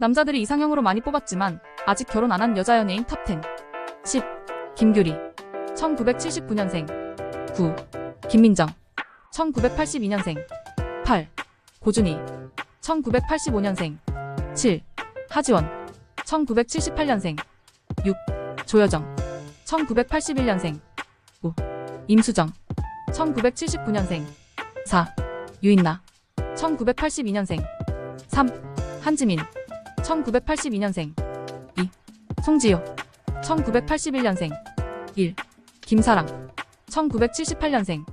남자들이 이상형으로 많이 뽑았지만 아직 결혼 안 한 여자 연예인 탑10. 10. 김규리 1979년생. 9. 김민정 1982년생. 8. 고준희 1985년생. 7. 하지원 1978년생. 6. 조여정 1981년생. 5. 임수정 1979년생. 4. 유인나 1982년생. 3. 한지민 1982년생. 2. 송지효 1981년생. 1. 김사랑 1978년생.